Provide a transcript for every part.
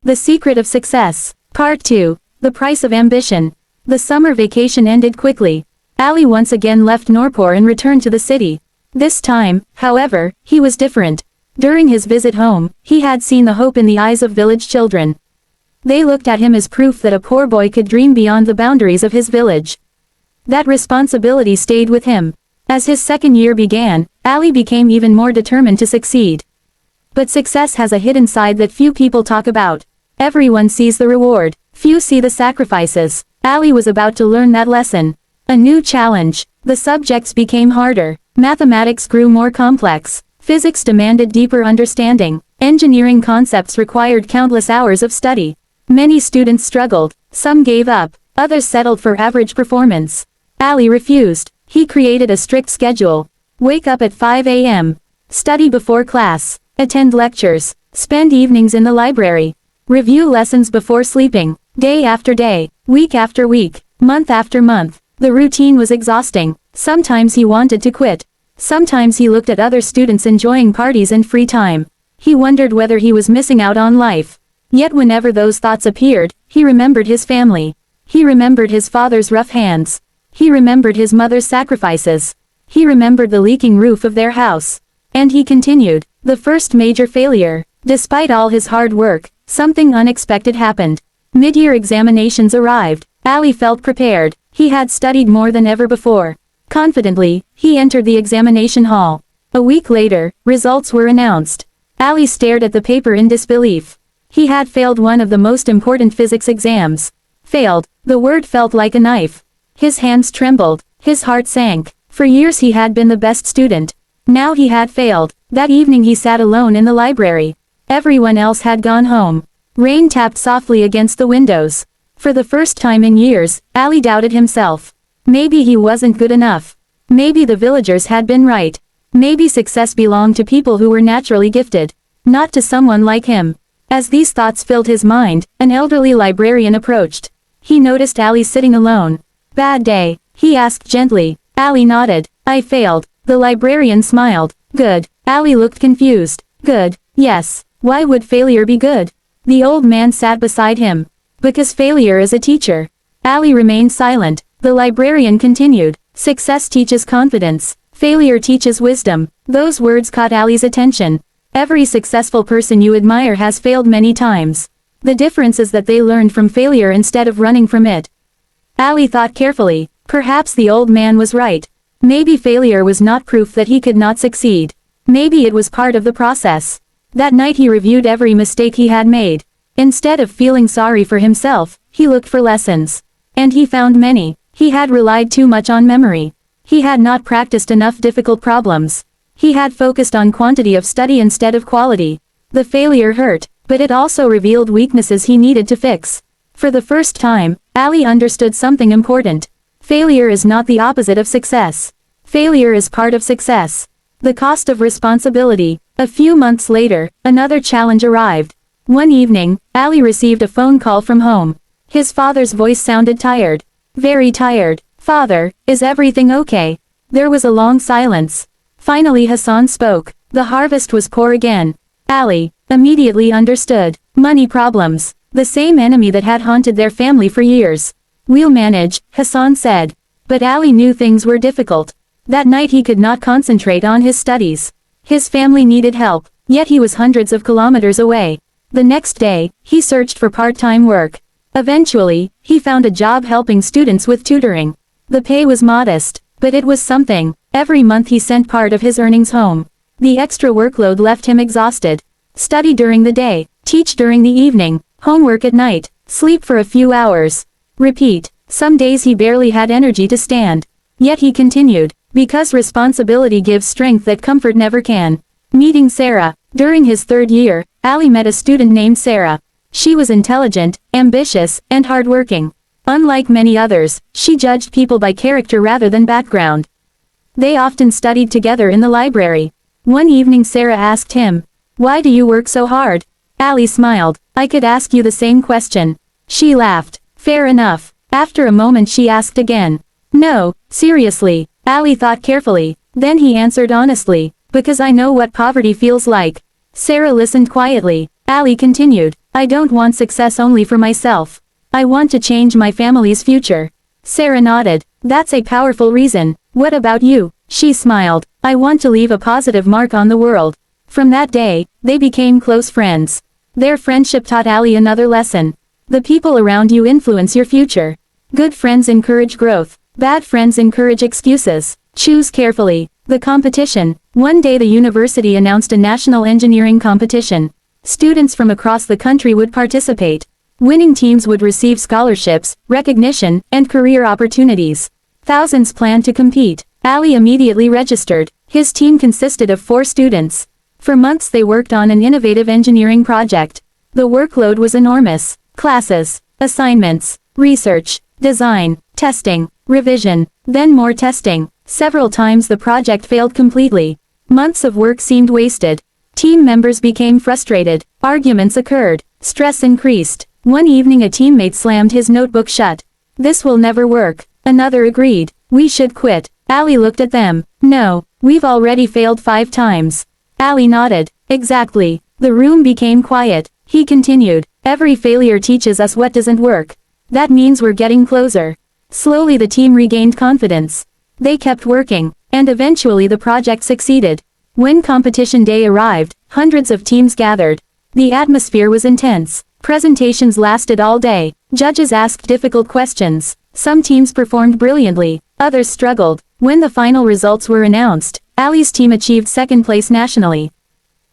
The Secret of Success. Part 2. The Price of Ambition. The summer vacation ended quickly. Ali once again left Nurpur and returned to the city. This time, however, he was different. During his visit home, he had seen the hope in the eyes of village children. They looked at him as proof that a poor boy could dream beyond the boundaries of his village. That responsibility stayed with him. As his second year began, Ali became even more determined to succeed. But success has a hidden side that few people talk about. Everyone sees the reward, few see the sacrifices. Ali was about to learn that lesson. A new challenge. The subjects became harder. Mathematics grew more complex. Physics demanded deeper understanding. Engineering concepts required countless hours of study. Many students struggled. Some gave up. Others settled for average performance. Ali refused. He created a strict schedule. Wake up at 5 a.m. Study before class. Attend lectures. Spend evenings in the library. Review lessons before sleeping. Day after day. Week after week. Month after month. The routine was exhausting. Sometimes he wanted to quit. Sometimes he looked at other students enjoying parties and free time. He wondered whether he was missing out on life. Yet whenever those thoughts appeared, he remembered his family. He remembered his father's rough hands. He remembered his mother's sacrifices. He remembered the leaking roof of their house. And he continued. The first major failure. Despite all his hard work, something unexpected happened. Mid-year examinations arrived. Ali felt prepared. He had studied more than ever before. Confidently, he entered the examination hall. A week later, results were announced. Ali stared at the paper in disbelief. He had failed one of the most important physics exams. Failed. The word felt like a knife. His hands trembled. His heart sank. For years he had been the best student. Now he had failed. That evening he sat alone in the library. Everyone else had gone home. Rain tapped softly against the windows. For the first time in years, Ali doubted himself. Maybe he wasn't good enough. Maybe the villagers had been right. Maybe success belonged to people who were naturally gifted. Not to someone like him. As these thoughts filled his mind, an elderly librarian approached. He noticed Ali sitting alone. Bad day, he asked gently. Ali nodded. I failed. The librarian smiled. Good. Ali looked confused. Good. Yes. Why would failure be good? The old man sat beside him. Because failure is a teacher. Ali remained silent. The librarian continued. Success teaches confidence. Failure teaches wisdom. Those words caught Ali's attention. Every successful person you admire has failed many times. The difference is that they learned from failure instead of running from it. Ali thought carefully. Perhaps the old man was right. Maybe failure was not proof that he could not succeed. Maybe it was part of the process. That night he reviewed every mistake he had made. Instead of feeling sorry for himself, he looked for lessons. And he found many. He had relied too much on memory. He had not practiced enough difficult problems. He had focused on quantity of study instead of quality. The failure hurt, but it also revealed weaknesses he needed to fix. For the first time, Ali understood something important. Failure is not the opposite of success. Failure is part of success. The cost of responsibility. A few months later, another challenge arrived. One evening, Ali received a phone call from home. His father's voice sounded tired. Very tired. Father, is everything okay? There was a long silence. Finally Hassan spoke. The harvest was poor again. Ali immediately understood. Money problems. The same enemy that had haunted their family for years. We'll manage, Hassan said. But Ali knew things were difficult. That night he could not concentrate on his studies. His family needed help, yet he was hundreds of kilometers away. The next day, he searched for part-time work. Eventually, he found a job helping students with tutoring. The pay was modest, but it was something. Every month he sent part of his earnings home. The extra workload left him exhausted. Study during the day, teach during the evening, homework at night, sleep for a few hours. Repeat. Some days he barely had energy to stand. Yet he continued, because responsibility gives strength that comfort never can. Meeting Sarah. During his third year, Ali met a student named Sarah. She was intelligent, ambitious, and hardworking. Unlike many others, she judged people by character rather than background. They often studied together in the library. One evening Sarah asked him, "Why do you work so hard?" Ali smiled. "I could ask you the same question." She laughed. "Fair enough." After a moment she asked again. "No, seriously." Ali thought carefully. Then he answered honestly, "Because I know what poverty feels like." Sarah listened quietly. Ali continued, I don't want success only for myself. I want to change my family's future. Sarah nodded. That's a powerful reason. What about you? She smiled. I want to leave a positive mark on the world. From that day, they became close friends. Their friendship taught Ali another lesson. The people around you influence your future. Good friends encourage growth. Bad friends encourage excuses. Choose carefully. The competition. One day the university announced a national engineering competition. Students from across the country would participate. Winning teams would receive scholarships, recognition, and career opportunities. Thousands planned to compete. Ali immediately registered. His team consisted of 4 students. For months they worked on an innovative engineering project. The workload was enormous. Classes, assignments, research, design, testing, revision, then more testing. Several times the project failed completely. Months of work seemed wasted. Team members became frustrated. Arguments occurred. Stress increased. One evening a teammate slammed his notebook shut. This will never work. Another agreed. We should quit. Ali looked at them. No, we've already failed 5 times. Ali nodded. Exactly. The room became quiet. He continued. Every failure teaches us what doesn't work. That means we're getting closer. Slowly the team regained confidence. They kept working, and eventually the project succeeded. When competition day arrived, hundreds of teams gathered. The atmosphere was intense. Presentations lasted all day. Judges asked difficult questions. Some teams performed brilliantly, others struggled. When the final results were announced, Ali's team achieved second place nationally.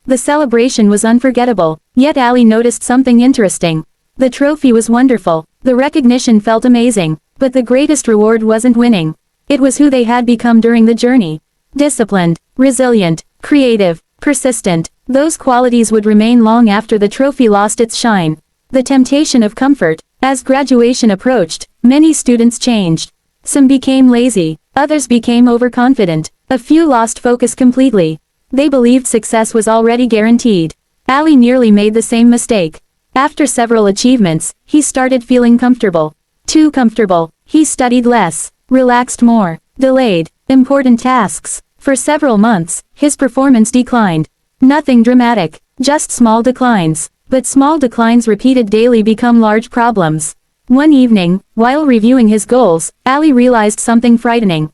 The celebration was unforgettable, yet Ali noticed something interesting. The trophy was wonderful, the recognition felt amazing, but the greatest reward wasn't winning. It was who they had become during the journey. Disciplined, resilient, creative, persistent, those qualities would remain long after the trophy lost its shine. The temptation of comfort. As graduation approached, many students changed. Some became lazy, others became overconfident, a few lost focus completely. They believed success was already guaranteed. Ali nearly made the same mistake. After several achievements, he started feeling comfortable. Too comfortable. He studied less, relaxed more, delayed important tasks. For several months, his performance declined. Nothing dramatic, just small declines. But small declines repeated daily become large problems. One evening, while reviewing his goals, Ali realized something frightening.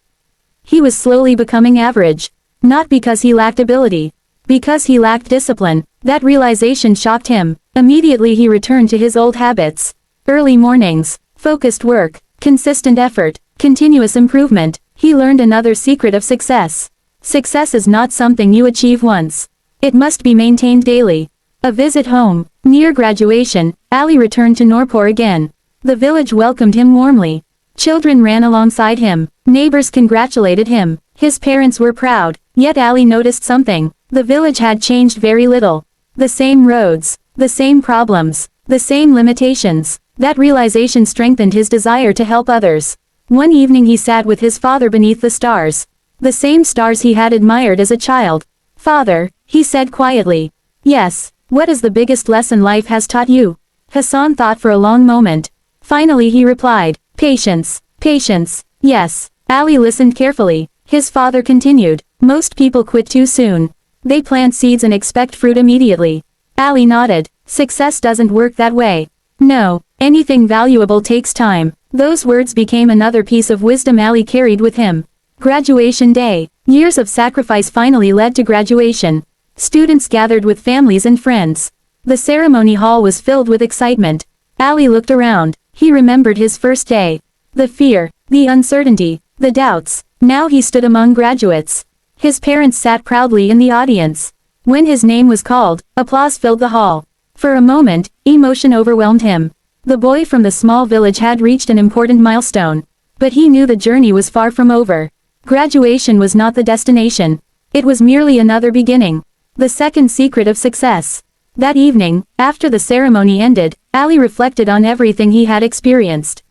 He was slowly becoming average. Not because he lacked ability. Because he lacked discipline. That realization shocked him. Immediately he returned to his old habits. Early mornings, focused work, consistent effort, continuous improvement. He learned another secret of success. Success is not something you achieve once. It must be maintained daily. A visit home. Near graduation, Ali returned to Nurpur again. The village welcomed him warmly. Children ran alongside him. Neighbors congratulated him. His parents were proud. Yet Ali noticed something. The village had changed very little. The same roads, the same problems, the same limitations. That realization strengthened his desire to help others. One evening he sat with his father beneath the stars. The same stars he had admired as a child. Father, he said quietly. Yes. What is the biggest lesson life has taught you? Hassan thought for a long moment. Finally he replied, patience, patience, yes. Ali listened carefully. His father continued, most people quit too soon. They plant seeds and expect fruit immediately. Ali nodded, success doesn't work that way. No, anything valuable takes time. Those words became another piece of wisdom Ali carried with him. Graduation day. Years of sacrifice finally led to graduation. Students gathered with families and friends. The ceremony hall was filled with excitement. Ali looked around. He remembered his first day. The fear, the uncertainty, the doubts. Now he stood among graduates. His parents sat proudly in the audience. When his name was called, applause filled the hall. For a moment, emotion overwhelmed him. The boy from the small village had reached an important milestone. But he knew the journey was far from over. Graduation was not the destination. It was merely another beginning. The second secret of success. That evening, after the ceremony ended, Ali reflected on everything he had experienced.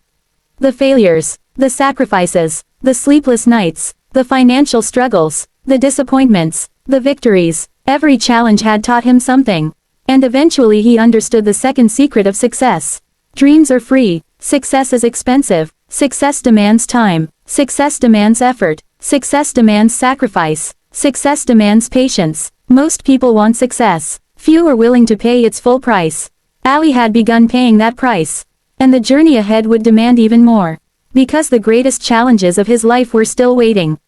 The failures, the sacrifices, the sleepless nights, the financial struggles, the disappointments, the victories. Every challenge had taught him something. And eventually he understood the second secret of success. Dreams are free. Success is expensive. Success demands time. Success demands effort. Success demands sacrifice. Success demands patience. Most people want success. Few are willing to pay its full price. Ali had begun paying that price. And the journey ahead would demand even more. Because the greatest challenges of his life were still waiting.